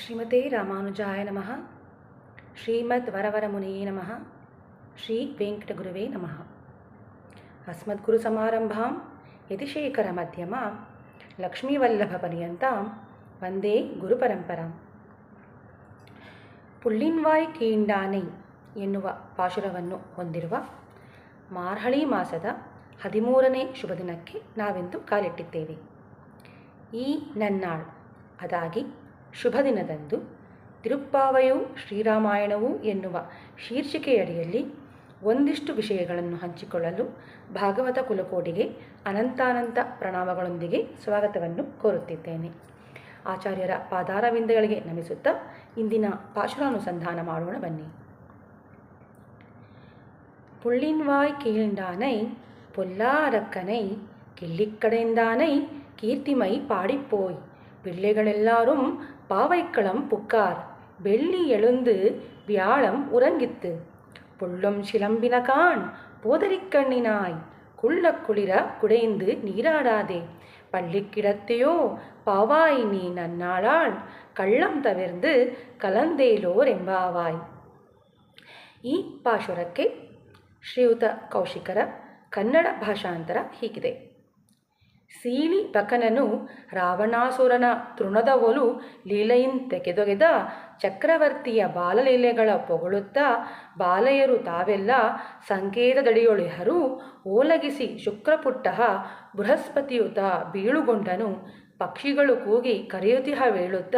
ಶ್ರೀಮತೆ ರಾಮಾನುಜಾಯ ನಮಃ. ಶ್ರೀಮದ್ ವರವರಮುನಿಯೇ ನಮಃ. ಶ್ರೀ ವೆಂಕಟಗುರುವೇ ನಮಃ. ಅಸ್ಮದ್ಗುರು ಸಮಾರಂಭಾಂ ಯತಿಶೇಖರ ಮಧ್ಯಮಾಂ ಲಕ್ಷ್ಮೀವಲ್ಲಭ ಪರ್ಯಂತಾಂ ವಂದೇ ಗುರುಪರಂಪರಾಂ. ಪುಳ್ಳಿನ್ವಾಯ್ ಕೀಂಡಾನೈ ಎನ್ನುವ ಪಾಶುರವನ್ನು ಹೊಂದಿರುವ ಮಾರ್ಹಳಿ ಮಾಸದ 13ನೇ ಶುಭ ದಿನಕ್ಕೆ ನಾವಿಂದು ಕಾಲಿಟ್ಟಿದ್ದೇವೆ. ಈ ನನ್ನಾಳ್ ಅದಾಗಿ ಶುಭ ದಿನದಂದು ತಿರುಪ್ಪಾವಯು ಶ್ರೀರಾಮಾಯಣವು ಎನ್ನುವ ಶೀರ್ಷಿಕೆಯಡಿಯಲ್ಲಿ ಒಂದಿಷ್ಟು ವಿಷಯಗಳನ್ನು ಹಂಚಿಕೊಳ್ಳಲು ಭಾಗವತ ಕುಲಕೋಟಿಗೆ ಅನಂತಾನಂತ ಪ್ರಣಾಮಗಳೊಂದಿಗೆ ಸ್ವಾಗತವನ್ನು ಕೋರುತ್ತಿದ್ದೇನೆ. ಆಚಾರ್ಯರ ಪಾದಾರವಿಂದಗಳಿಗೆ ನಮಿಸುತ್ತಾ ಇಂದಿನ ಪಾಶುರಾನುಸಂಧಾನ ಮಾಡೋಣ ಬನ್ನಿ. புள்ளின்வாய் கீழ்ந்தானை பொல்லாரக்கனை கிள்ளிக்கடைந்தானை கீர்த்திமை பாடிப்போய் பிள்ளைகளெல்லாரும் பாவைக்களம் புக்கார் வெள்ளி எழுந்து வியாழம் உறங்கித்து புள்ளும் சிலம்பினகான் போதரிக்கண்ணினாய் குள்ள குளிர குடைந்து நீராடாதே பள்ளிக்கிடத்தையோ பாவாய் நீ நன்னாளாள் ಕಳ್ಳಂ ತವಿರ್ದು ಕಲಂದೇಲೋರೆಂಬಾವಾಯ್. ಈ ಪಾಶುರಕ್ಕೆ ಶ್ರೀಯುತ ಕೌಶಿಕರ ಕನ್ನಡ ಭಾಷಾಂತರ ಹೀಗಿದೆ. ಸೀಳಿ ಬಕನನು ರಾವಣಾಸುರನ ತೃಣದ ಒಲು ಲೀಲೆಯಿನ್ ತೆಗೆದೊಗೆದ ಚಕ್ರವರ್ತಿಯ ಬಾಲಲೀಲೆಗಳ ಪೊಗಳುತ್ತಾ ಬಾಲೆಯರು ತಾವೆಲ್ಲ ಸಂಕೇತದಡಿಯೊಳಿಹರು ಓಲಗಿಸಿ ಶುಕ್ರಪುಟ್ಟಃ ಬೃಹಸ್ಪತಿಯುತ ಬೀಳುಗೊಂಡನು ಪಕ್ಷಿಗಳು ಕೂಗಿ ಕರೆಯುತಿಹ ವೇಳುತ್ತ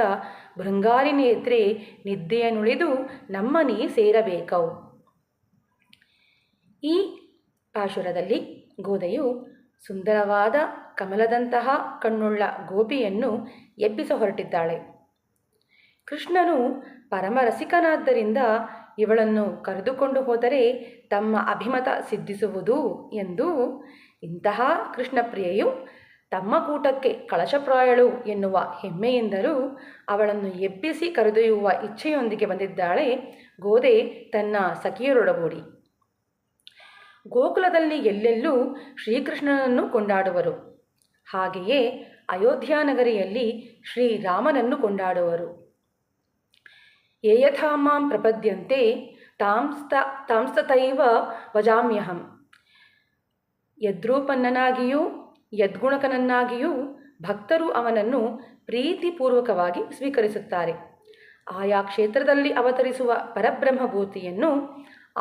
ಭೃಂಗಾರಿ ನೇತ್ರೆ ನಿದ್ದೆಯನುಳಿದು ನಮ್ಮನಿ ಸೇರಬೇಕವು. ಈ ಪಾಶುರದಲ್ಲಿ ಗೋದೆಯು ಸುಂದರವಾದ ಕಮಲದಂತಹ ಕಣ್ಣುಳ್ಳ ಗೋಪಿಯನ್ನು ಎಬ್ಬಿಸ ಹೊರಟಿದ್ದಾಳೆ. ಕೃಷ್ಣನು ಪರಮರಸಿಕನಾದ್ದರಿಂದ ಇವಳನ್ನು ಕರೆದುಕೊಂಡು ಹೋದರೆ ತಮ್ಮ ಅಭಿಮತ ಸಿದ್ಧಿಸುವುದು ಎಂದು ಇಂತಹ ಕೃಷ್ಣಪ್ರಿಯೆಯು ತಮ್ಮ ಕೂಟಕ್ಕೆ ಕಳಶಪ್ರಾಯಳು ಎನ್ನುವ ಹೆಮ್ಮೆಯಿಂದಲೂ ಅವಳನ್ನು ಎಬ್ಬಿಸಿ ಕರೆದೊಯ್ಯುವ ಇಚ್ಛೆಯೊಂದಿಗೆ ಬಂದಿದ್ದಾಳೆ ಗೋದೆ ತನ್ನ ಸಖಿಯರೊಡಗೂಡಿ. ಗೋಕುಲದಲ್ಲಿ ಎಲ್ಲೆಲ್ಲೂ ಶ್ರೀಕೃಷ್ಣನನ್ನು ಕೊಂಡಾಡುವರು. ಹಾಗೆಯೇ ಅಯೋಧ್ಯಾನಗರಿಯಲ್ಲಿ ಶ್ರೀರಾಮನನ್ನು ಕೊಂಡಾಡುವರು. ಯೇಯಥಾಮಾಂ ಪ್ರಪದ್ಯಂತೆ ತಾಂಸ್ತತೈವ ವಜಾಮ್ಯಹಂ. ಯದ್ರೂಪನ್ನನಾಗಿಯೂ ಯದ್ಗುಣಕನನ್ನಾಗಿಯೂ ಭಕ್ತರು ಅವನನ್ನು ಪ್ರೀತಿಪೂರ್ವಕವಾಗಿ ಸ್ವೀಕರಿಸುತ್ತಾರೆ. ಆಯಾ ಕ್ಷೇತ್ರದಲ್ಲಿ ಅವತರಿಸುವ ಪರಬ್ರಹ್ಮಭೂತಿಯನ್ನು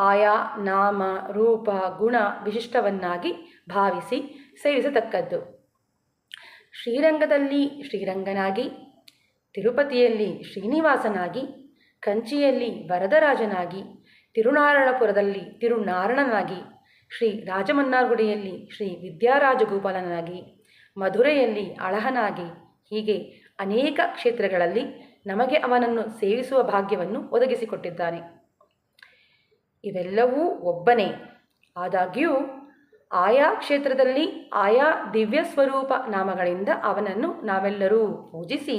ಆಯಾ ನಾಮ ರೂಪ ಗುಣ ವಿಶಿಷ್ಟವನ್ನಾಗಿ ಭಾವಿಸಿ ಸೇವಿಸತಕ್ಕದ್ದು. ಶ್ರೀರಂಗದಲ್ಲಿ ಶ್ರೀರಂಗನಾಗಿ, ತಿರುಪತಿಯಲ್ಲಿ ಶ್ರೀನಿವಾಸನಾಗಿ, ಕಂಚಿಯಲ್ಲಿ ವರದರಾಜನಾಗಿ, ತಿರುನಾರಣಪುರದಲ್ಲಿ ತಿರುನಾರಣನಾಗಿ, ಶ್ರೀ ರಾಜಮನ್ನಾರ್ಗುಡಿಯಲ್ಲಿ ಶ್ರೀ ವಿದ್ಯಾರಾಜಗೋಪಾಲನಾಗಿ, ಮಧುರೆಯಲ್ಲಿ ಅಳಹನಾಗಿ, ಹೀಗೆ ಅನೇಕ ಕ್ಷೇತ್ರಗಳಲ್ಲಿ ನಮಗೆ ಅವನನ್ನು ಸೇವಿಸುವ ಭಾಗ್ಯವನ್ನು ಒದಗಿಸಿಕೊಟ್ಟಿದ್ದಾನೆ. ಇವೆಲ್ಲವೂ ಒಬ್ಬನೇ. ಆದಾಗ್ಯೂ ಆಯಾ ಕ್ಷೇತ್ರದಲ್ಲಿ ಆಯಾ ದಿವ್ಯ ಸ್ವರೂಪ ನಾಮಗಳಿಂದ ಅವನನ್ನು ನಾವೆಲ್ಲರೂ ಪೂಜಿಸಿ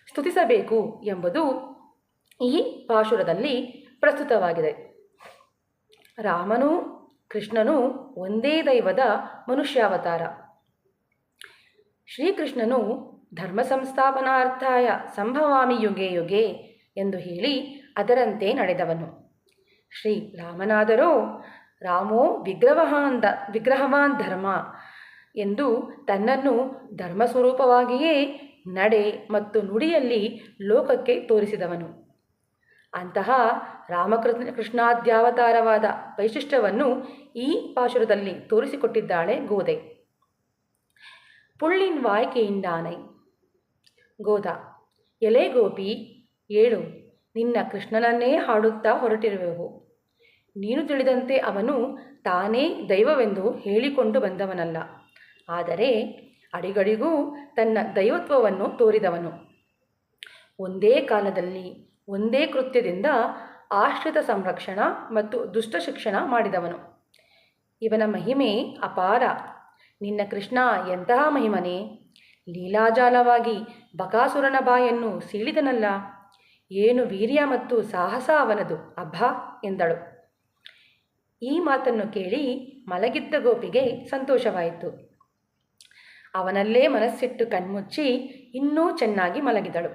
ಸ್ತುತಿಸಬೇಕು ಎಂಬುದು ಈ ಪಾಶುರದಲ್ಲಿ ಪ್ರಸ್ತುತವಾಗಿದೆ. ರಾಮನೂ ಕೃಷ್ಣನೂ ಒಂದೇ ದೈವದ ಮನುಷ್ಯಾವತಾರ. ಶ್ರೀಕೃಷ್ಣನು ಧರ್ಮ ಸಂಸ್ಥಾಪನಾರ್ಥಾಯ ಸಂಭವಾಮಿ ಯುಗೆ ಯುಗೆ ಎಂದು ಹೇಳಿ ಅದರಂತೆ ನಡೆದವನು. ಶ್ರೀ ರಾಮನಾದರೋ ರಾಮೋ ವಿಗ್ರಹವಾನ್ ಧರ್ಮ ಎಂದು ತನ್ನನ್ನು ಧರ್ಮಸ್ವರೂಪವಾಗಿಯೇ ನಡೆ ಮತ್ತು ನುಡಿಯಲ್ಲಿ ಲೋಕಕ್ಕೆ ತೋರಿಸಿದವನು. ಅಂತಹ ರಾಮಕೃಷ್ಣಾದ್ಯಾವತಾರವಾದ ವೈಶಿಷ್ಟ್ಯವನ್ನು ಈ ಪಾಶುರದಲ್ಲಿ ತೋರಿಸಿಕೊಟ್ಟಿದ್ದಾಳೆ ಗೋದೆ. ಪುಳ್ಳಿನ್ವಾಯ್ ಕೀಂಡಾನೈ. ಗೋದ: ಎಲೆ ಗೋಪಿ, ಏಳು, ನಿನ್ನ ಕೃಷ್ಣನನ್ನೇ ಹಾಡುತ್ತಾ ಹೊರಟಿರುವೆವು. ನೀನು ತಿಳಿದಂತೆ ಅವನು ತಾನೇ ದೈವವೆಂದು ಹೇಳಿಕೊಂಡು ಬಂದವನಲ್ಲ. ಆದರೆ ಅಡಿಗಡಿಗೂ ತನ್ನ ದೈವತ್ವವನ್ನು ತೋರಿದವನು. ಒಂದೇ ಕಾಲದಲ್ಲಿ ಒಂದೇ ಕೃತ್ಯದಿಂದ ಆಶ್ರಿತ ಸಂರಕ್ಷಣ ಮತ್ತು ದುಷ್ಟ ಶಿಕ್ಷಣ ಮಾಡಿದವನು. ಇವನ ಮಹಿಮೆ ಅಪಾರ. ನಿನ್ನ ಕೃಷ್ಣ ಎಂತಹ ಮಹಿಮನೇ! ಲೀಲಾಜಾಲವಾಗಿ ಬಕಾಸುರನ ಬಾಯನ್ನು ಸೀಳಿದನಲ್ಲ. ಏನು ವೀರ್ಯ ಮತ್ತು ಸಾಹಸ ಅವನದು, ಅಬ್ಬಾ ಎಂದಳು. ಈ ಮಾತನ್ನು ಕೇಳಿ ಮಲಗಿದ್ದ ಗೋಪಿಗೆ ಸಂತೋಷವಾಯಿತು. ಅವನಲ್ಲೇ ಮನಸ್ಸಿಟ್ಟು ಕಣ್ಮುಚ್ಚಿ ಇನ್ನೂ ಚೆನ್ನಾಗಿ ಮಲಗಿದಳು.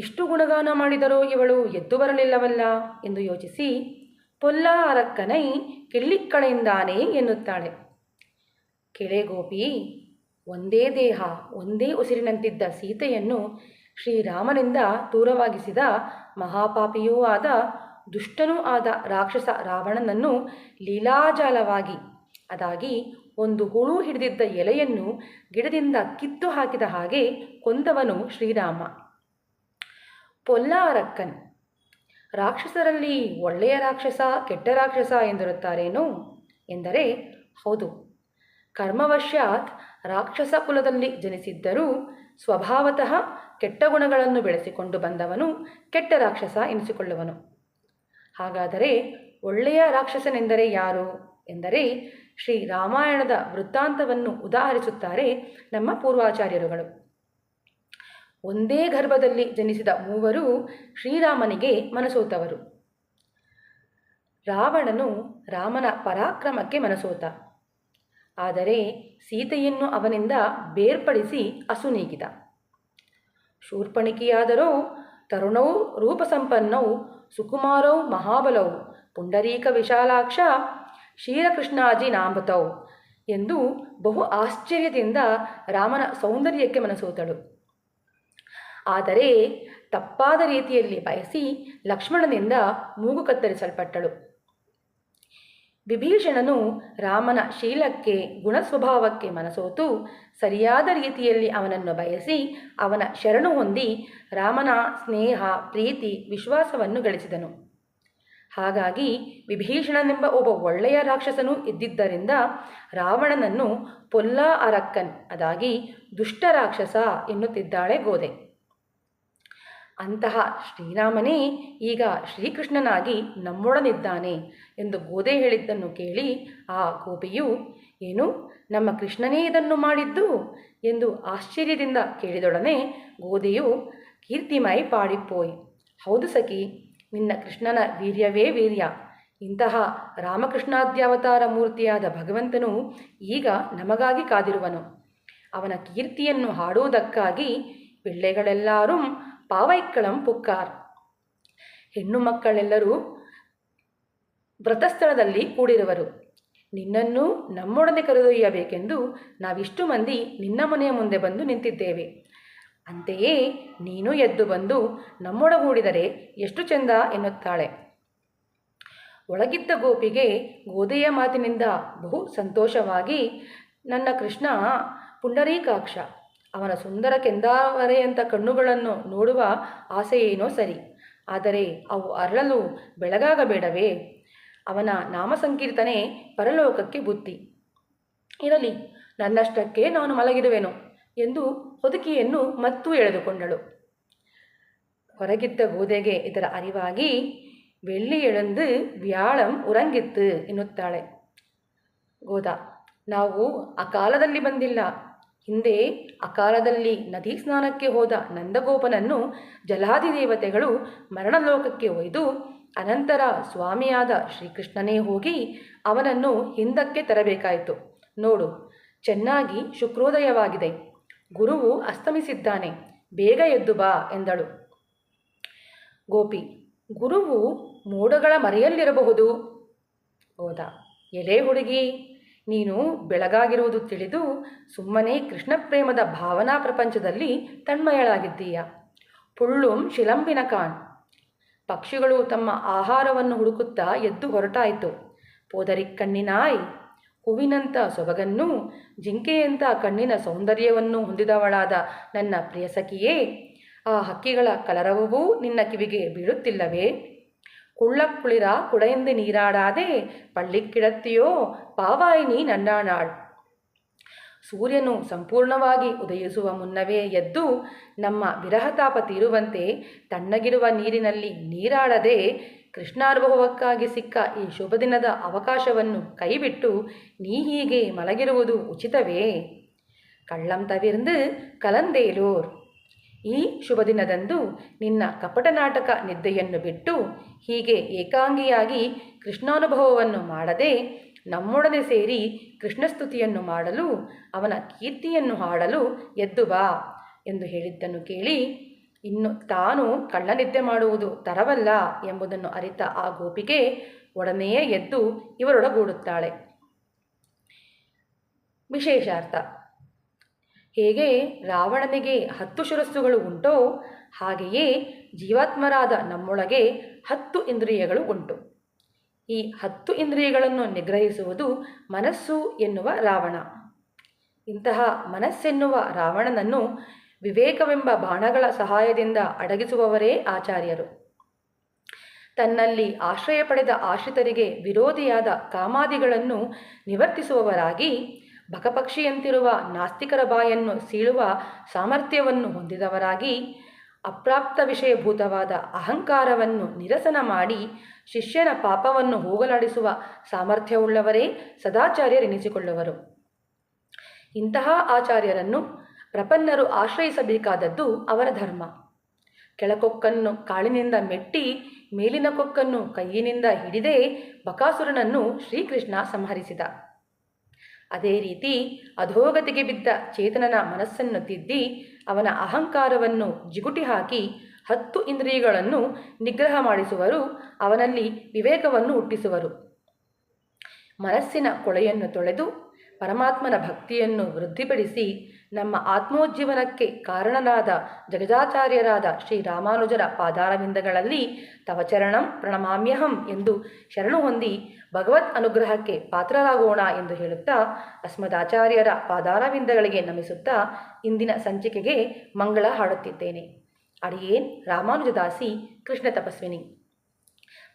ಇಷ್ಟು ಗುಣಗಾನ ಮಾಡಿದರೂ ಇವಳು ಎದ್ದು ಬರಲಿಲ್ಲವಲ್ಲ ಎಂದು ಯೋಚಿಸಿ ಪೊಲ್ಲ ಅರಕ್ಕನೈ ಕಿಳ್ಳಿಕ್ಕಳೆಯಿಂದಾನೇ ಎನ್ನುತ್ತಾಳೆ. ಕೆಳೆ ಗೋಪಿ, ಒಂದೇ ದೇಹ ಒಂದೇ ಉಸಿರಿನಂತಿದ್ದ ಸೀತೆಯನ್ನು ಶ್ರೀರಾಮನಿಂದ ದೂರವಾಗಿಸಿದ ಮಹಾಪಾಪಿಯೂ ಆದ ದುಷ್ಟನೂ ಆದ ರಾಕ್ಷಸ ರಾವಣನನ್ನು ಲೀಲಾಜಾಲವಾಗಿ ಅದಾಗಿ ಒಂದು ಹುಳು ಹಿಡಿದಿದ್ದ ಎಲೆಯನ್ನು ಗಿಡದಿಂದ ಕಿತ್ತು ಹಾಕಿದ ಹಾಗೆ ಕೊಂದವನು ಶ್ರೀರಾಮ. ಪೊಲ್ಲ ಅರಕ್ಕನ್, ರಾಕ್ಷಸರಲ್ಲಿ ಒಳ್ಳೆಯ ರಾಕ್ಷಸ ಕೆಟ್ಟ ರಾಕ್ಷಸ ಎಂದಿರುತ್ತಾರೇನೋ ಎಂದರೆ ಹೌದು. ಕರ್ಮವಶಾತ್ ರಾಕ್ಷಸ ಕುಲದಲ್ಲಿ ಜನಿಸಿದ್ದರೂ ಸ್ವಭಾವತಃ ಕೆಟ್ಟ ಗುಣಗಳನ್ನು ಬೆಳೆಸಿಕೊಂಡು ಬಂದವನು ಕೆಟ್ಟ ರಾಕ್ಷಸ ಎನಿಸಿಕೊಳ್ಳುವನು. ಹಾಗಾದರೆ ಒಳ್ಳೆಯ ರಾಕ್ಷಸನೆಂದರೆ ಯಾರು ಎಂದರೆ ಶ್ರೀರಾಮಾಯಣದ ವೃತ್ತಾಂತವನ್ನು ಉದಾಹರಿಸುತ್ತಾರೆ ನಮ್ಮ ಪೂರ್ವಾಚಾರ್ಯರುಗಳು. ಒಂದೇ ಗರ್ಭದಲ್ಲಿ ಜನಿಸಿದ ಮೂವರು ಶ್ರೀರಾಮನಿಗೆ ಮನಸೋತವರು. ರಾವಣನು ರಾಮನ ಪರಾಕ್ರಮಕ್ಕೆ ಮನಸೋತ. ಆದರೆ ಸೀತೆಯನ್ನು ಅವನಿಂದ ಬೇರ್ಪಡಿಸಿ ಅಸುನೀಗಿದ. ಶೂರ್ಪಣಿಕೆಯಾದರೋ ತರುಣೌ ರೂಪಸಂಪನ್ನೌ ಸುಕುಮಾರೌ ಮಹಾಬಲೌ ಪುಂಡರೀಕ ವಿಶಾಲಾಕ್ಷ ಶ್ರೀರಕೃಷ್ಣಾಜಿ ನಾಂಬತೌ ಎಂದು ಬಹು ಆಶ್ಚರ್ಯದಿಂದ ರಾಮನ ಸೌಂದರ್ಯಕ್ಕೆ ಮನಸೋತಳು. ಆದರೆ ತಪ್ಪಾದ ರೀತಿಯಲ್ಲಿ ಬಯಸಿ ಲಕ್ಷ್ಮಣನಿಂದ ಮೂಗು ಕತ್ತರಿಸಲ್ಪಟ್ಟಳು. ವಿಭೀಷಣನು ರಾಮನ ಶೀಲಕ್ಕೆ ಗುಣಸ್ವಭಾವಕ್ಕೆ ಮನಸೋತು ಸರಿಯಾದ ರೀತಿಯಲ್ಲಿ ಅವನನ್ನು ಬಯಸಿ ಅವನ ಶರಣು ಹೊಂದಿ ರಾಮನ ಸ್ನೇಹ ಪ್ರೀತಿ ವಿಶ್ವಾಸವನ್ನು ಗಳಿಸಿದನು. ಹಾಗಾಗಿ ವಿಭೀಷಣನೆಂಬ ಒಬ್ಬ ಒಳ್ಳೆಯ ರಾಕ್ಷಸನು ಇದ್ದಿದ್ದರಿಂದ ರಾವಣನನ್ನು ಪೊಲ್ಲ ಅರಕ್ಕನ್ ಅದಾಗಿ ದುಷ್ಟ ರಾಕ್ಷಸ ಎನ್ನುತ್ತಿದ್ದಾಳೆ ಗೋದೆ. ಅಂತಹ ಶ್ರೀರಾಮನೇ ಈಗ ಶ್ರೀಕೃಷ್ಣನಾಗಿ ನಮ್ಮೊಡನಿದ್ದಾನೆ ಎಂದು ಗೋದೆ ಹೇಳಿದ್ದನ್ನು ಕೇಳಿ ಆ ಗೋಪಿಯು, ಏನು, ನಮ್ಮ ಕೃಷ್ಣನೇ ಇದನ್ನು ಮಾಡಿದ್ದು ಎಂದು ಆಶ್ಚರ್ಯದಿಂದ ಕೇಳಿದೊಡನೆ ಗೋದೆಯು ಕೀರ್ತಿಮೈ ಪಾಡಿಪ್ಪೋಯ್, ಹೌದು ಸಖಿ, ನಿನ್ನ ಕೃಷ್ಣನ ವೀರ್ಯವೇ ವೀರ್ಯ. ಇಂತಹ ರಾಮಕೃಷ್ಣಾದ್ಯಾವತಾರ ಮೂರ್ತಿಯಾದ ಭಗವಂತನು ಈಗ ನಮಗಾಗಿ ಕಾದಿರುವನು. ಅವನ ಕೀರ್ತಿಯನ್ನು ಹಾಡುವುದಕ್ಕಾಗಿ ಪಿಳ್ಳೆಗಳೆಲ್ಲಾರೂ ಪಾವೈಕ್ಕಳಂ ಪುಕ್ಕಾರ್. ಹೆಣ್ಣು ಮಕ್ಕಳೆಲ್ಲರೂ ವ್ರತಸ್ಥಳದಲ್ಲಿ ಕೂಡಿರುವರು. ನಿನ್ನನ್ನು ನಮ್ಮೊಡನೆ ಕರೆದೊಯ್ಯಬೇಕೆಂದು ನಾವಿಷ್ಟು ಮಂದಿ ನಿನ್ನ ಮನೆಯ ಮುಂದೆ ಬಂದು ನಿಂತಿದ್ದೇವೆ. ಅಂತೆಯೇ ನೀನು ಎದ್ದು ಬಂದು ನಮ್ಮೊಡಗೂಡಿದರೆ ಎಷ್ಟು ಚೆಂದ ಎನ್ನುತ್ತಾಳೆ. ಒಳಗಿದ್ದ ಗೋಪಿಗೆ ಗೋದೆಯ ಮಾತಿನಿಂದ ಬಹು ಸಂತೋಷವಾಗಿ, ನನ್ನ ಕೃಷ್ಣ ಪುಂಡರೀಕಾಕ್ಷ, ಅವನ ಸುಂದರ ಕೆಂದಾವರೆಯಂಥ ಕಣ್ಣುಗಳನ್ನು ನೋಡುವ ಆಸೆಯೇನೋ ಸರಿ, ಆದರೆ ಅವು ಅರಳಲು ಬೆಳಗಾಗಬೇಡವೇ? ಅವನ ನಾಮ ಸಂಕೀರ್ತನೆ ಪರಲೋಕಕ್ಕೆ ಬುತ್ತಿ. ಇರಲಿ, ನನ್ನಷ್ಟಕ್ಕೆ ನಾನು ಮಲಗಿರುವೆನು ಎಂದು ಹೊದಿಕೆಯನ್ನು ಮತ್ತೂ ಎಳೆದುಕೊಂಡಳು. ಹೊರಗಿದ್ದ ಗೋದೆಗೆ ಇದರ ಅರಿವಾಗಿ, வெள்ளி எழுந்து ವ್ಯಾಳಂ ಉರಂಗಿತ್ತು ಎನ್ನುತ್ತಾಳೆ. ಗೋದ, ನಾವು ಅಕಾಲದಲ್ಲಿ ಬಂದಿಲ್ಲ. ಹಿಂದೆ ಅಕಾಲದಲ್ಲಿ ನದಿ ಸ್ನಾನಕ್ಕೆ ಹೋದ ನಂದಗೋಪನನ್ನು ಜಲಾಧಿದೇವತೆಗಳು ಮರಣಲೋಕಕ್ಕೆ ಒಯ್ದು ಅನಂತರ ಸ್ವಾಮಿಯಾದ ಶ್ರೀಕೃಷ್ಣನೇ ಹೋಗಿ ಅವನನ್ನು ಹಿಂದಕ್ಕೆ ತರಬೇಕಾಯಿತು. ನೋಡು, ಚೆನ್ನಾಗಿ ಶುಕ್ರೋದಯವಾಗಿದೆ, ಗುರುವು ಅಸ್ತಮಿಸಿದ್ದಾನೆ, ಬೇಗ ಎದ್ದು ಬಾ ಎಂದಳು. ಗೋಪಿ, ಗುರುವು ಮೋಡಗಳ ಮರೆಯಲ್ಲಿರಬಹುದು. ಹೋದ, ಎಲೆ ಹುಡುಗಿ, ನೀನು ಬೆಳಗಾಗಿರುವುದು ತಿಳಿದು ಸುಮ್ಮನೆ ಕೃಷ್ಣ ಪ್ರೇಮದ ಭಾವನಾ ಪ್ರಪಂಚದಲ್ಲಿ ತನ್ಮಯಳಾಗಿದ್ದೀಯ. ಪುಳ್ಳುಂ ಶಿಲಂಬಿನ ಕಾಣ್. ಪಕ್ಷಿಗಳು ತಮ್ಮ ಆಹಾರವನ್ನು ಹುಡುಕುತ್ತಾ ಎದ್ದು ಹೊರಟಾಯಿತು. ಪೋದರಿಕ್ಕಣ್ಣಿನಾಯ್, ಹೂವಿನಂಥ ಸೊಬಗನ್ನು ಜಿಂಕೆಯಂಥ ಕಣ್ಣಿನ ಸೌಂದರ್ಯವನ್ನು ಹೊಂದಿದವಳಾದ ನನ್ನ ಪ್ರಿಯಸಖಿಯೇ, ಆ ಹಕ್ಕಿಗಳ ಕಲರವವೂ ನಿನ್ನ ಕಿವಿಗೆ ಬೀಳುತ್ತಿಲ್ಲವೇ? ಕುಳ್ಳಕ್ಕುಳಿರ ಕುಡೆಯಿಂದ ನೀರಾಡಾದೆ ಪಳ್ಳಿಕ್ಕಿಡತ್ತಿಯೋ ಪಾವಾಯಿನಿ ನನ್ನಾಣಾಳ್. ಸೂರ್ಯನು ಸಂಪೂರ್ಣವಾಗಿ ಉದಯಿಸುವ ಮುನ್ನವೇ ಎದ್ದು ನಮ್ಮ ವಿರಹತಾಪ ತೀರುವಂತೆ ತಣ್ಣಗಿರುವ ನೀರಿನಲ್ಲಿ ನೀರಾಡದೆ ಕೃಷ್ಣಾನುಭವಕ್ಕಾಗಿ ಸಿಕ್ಕ ಈ ಶುಭ ದಿನದ ಅವಕಾಶವನ್ನು ಕೈಬಿಟ್ಟು ನೀ ಹೀಗೆ ಮಲಗಿರುವುದು ಉಚಿತವೇ? ಕಳ್ಳಂ ತವಿರ್ந்து ಕಲಂದೇಲೋರ್. ಈ ಶುಭ ದಿನದಂದು ನಿನ್ನ ಕಪಟ ನಾಟಕ ನಿದ್ದೆಯನ್ನು ಬಿಟ್ಟು ಹೀಗೆ ಏಕಾಂಗಿಯಾಗಿ ಕೃಷ್ಣಾನುಭವವನ್ನು ಮಾಡದೆ ನಮ್ಮೊಡನೆ ಸೇರಿ ಕೃಷ್ಣಸ್ತುತಿಯನ್ನು ಮಾಡಲು ಅವನ ಕೀರ್ತಿಯನ್ನು ಹಾಡಲು ಎದ್ದು ಬಾ ಎಂದು ಹೇಳಿದ್ದನ್ನು ಕೇಳಿ ಇನ್ನು ತಾನು ಕಳ್ಳನಿದ್ದೆ ಮಾಡುವುದು ತರವಲ್ಲ ಎಂಬುದನ್ನು ಅರಿತ ಆ ಗೋಪಿಗೆ ಒಡನೆಯೇ ಎದ್ದು ಇವರೊಡಗೂಡುತ್ತಾಳೆ. ವಿಶೇಷಾರ್ಥ: ಹೇಗೆ ರಾವಣನಿಗೆ 10 ಶಿರಸ್ಸುಗಳು ಉಂಟೋ ಹಾಗೆಯೇ ಜೀವಾತ್ಮರಾದ ನಮ್ಮೊಳಗೆ 10 ಇಂದ್ರಿಯಗಳು ಉಂಟು. ಈ 10 ಇಂದ್ರಿಯಗಳನ್ನು ನಿಗ್ರಹಿಸುವುದು ಮನಸ್ಸು ಎನ್ನುವ ರಾವಣ. ಇಂತಹ ಮನಸ್ಸೆನ್ನುವ ರಾವಣನನ್ನು ವಿವೇಕವೆಂಬ ಬಾಣಗಳ ಸಹಾಯದಿಂದ ಅಡಗಿಸುವವರೇ ಆಚಾರ್ಯರು. ತನ್ನಲ್ಲಿ ಆಶ್ರಯ ಪಡೆದ ಆಶ್ರಿತರಿಗೆ ವಿರೋಧಿಯಾದ ಕಾಮಾದಿಗಳನ್ನು ನಿವರ್ತಿಸುವವರಾಗಿ, ಬಕಪಕ್ಷಿಯಂತಿರುವ ನಾಸ್ತಿಕರ ಬಾಯನ್ನು ಸೀಳುವ ಸಾಮರ್ಥ್ಯವನ್ನು ಹೊಂದಿದವರಾಗಿ, ಅಪ್ರಾಪ್ತ ವಿಷಯಭೂತವಾದ ಅಹಂಕಾರವನ್ನು ನಿರಸನ ಮಾಡಿ ಶಿಷ್ಯನ ಪಾಪವನ್ನು ಹೋಗಲಾಡಿಸುವ ಸಾಮರ್ಥ್ಯವುಳ್ಳವರೇ ಸದಾಚಾರ್ಯರೆನಿಸಿಕೊಳ್ಳುವರು. ಇಂತಹ ಆಚಾರ್ಯರನ್ನು ಪ್ರಪನ್ನರು ಆಶ್ರಯಿಸಬೇಕಾದದ್ದು ಅವರ ಧರ್ಮ. ಕೆಳಕೊಕ್ಕನ್ನು ಕಾಳಿನಿಂದ ಮೆಟ್ಟಿ ಮೇಲಿನ ಕೊಕ್ಕನ್ನು ಕೈಯಿನಿಂದ ಹಿಡಿದೇ ಬಕಾಸುರನನ್ನು ಶ್ರೀಕೃಷ್ಣ ಸಂಹರಿಸಿದ. ಅದೇ ರೀತಿ ಅಧೋಗತಿಗೆ ಬಿದ್ದ ಚೇತನನ ಮನಸ್ಸನ್ನು ತಿದ್ದಿ ಅವನ ಅಹಂಕಾರವನ್ನು ಜಿಗುಟಿ ಹಾಕಿ 10 ಇಂದ್ರಿಯಗಳನ್ನು ನಿಗ್ರಹ ಮಾಡಿಸುವರು, ಅವನಲ್ಲಿ ವಿವೇಕವನ್ನು ಹುಟ್ಟಿಸುವರು. ಮನಸ್ಸಿನ ಕೊಳೆಯನ್ನು ತೊಳೆದು ಪರಮಾತ್ಮನ ಭಕ್ತಿಯನ್ನು ವೃದ್ಧಿಪಡಿಸಿ ನಮ್ಮ ಆತ್ಮೋಜ್ಜೀವನಕ್ಕೆ ಕಾರಣರಾದ ಜಗದಾಚಾರ್ಯರಾದ ಶ್ರೀರಾಮಾನುಜರ ಪಾದಾರವಿಂದಗಳಲ್ಲಿ ತವ ಚರಣಂ ಪ್ರಣಮಾಮ್ಯಹಂ ಎಂದು ಶರಣು ಹೊಂದಿ ಭಗವತ್ ಅನುಗ್ರಹಕ್ಕೆ ಪಾತ್ರರಾಗೋಣ ಎಂದು ಹೇಳುತ್ತಾ, ಅಸ್ಮದಾಚಾರ್ಯರ ಪಾದಾರವಿಂದಗಳಿಗೆ ನಮಿಸುತ್ತಾ ಇಂದಿನ ಸಂಚಿಕೆಗೆ ಮಂಗಳ ಹಾಡುತ್ತಿದ್ದೇನೆ. ಅಡಿಯೇನ್ ರಾಮಾನುಜದಾಸಿ ಕೃಷ್ಣ ತಪಸ್ವಿನಿ.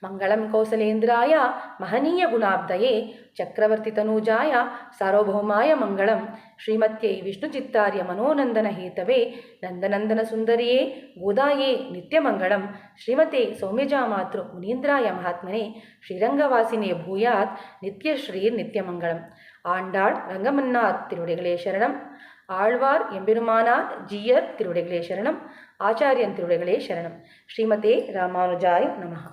ಮಂಗಳಂ ಕೌಸಲೇಂದ್ರಾಯ ಮಹನೀಯ ಗುಣಾಬ್ಧಯೇ ಚಕ್ರವರ್ತಿ ತನೂಜಾಯ ಸಾರ್ವಭೌಮಾಯ ಮಂಗಳಂ ಶ್ರೀಮತ್ಯೈ ವಿಷ್ಣುಚಿತ್ತಾರ್ಯ ಮನೋನಂದನ ಹೇತವೇ ನಂದನಂದನ ಸುಂದರಿಯೇ ಗೋದಾಯೇ ನಿತ್ಯಮಂಗಳಂ ಶ್ರೀಮತೆ ಸೌಮ್ಯಜಾ ಮಾತೃ ಮುನೀಂದ್ರಾಯ ಮಹಾತ್ಮನೆ ಶ್ರೀರಂಗವಾಸಿನೇ ಭೂಯಾತ್ ನಿತ್ಯಶ್ರೀರ್ ನಿತ್ಯಮಂಗಳಂ. ஆண்டாள் ரங்கமன்னார் திருவடிகளே சரணம். ஆழ்வார் எம்பெருமானார் ஜீயர் திருவடிகளே சரணம். ஆச்சாரியன் திருவடிகளே சரணம். ஸ்ரீமதே ராமானுஜாய நமஹ.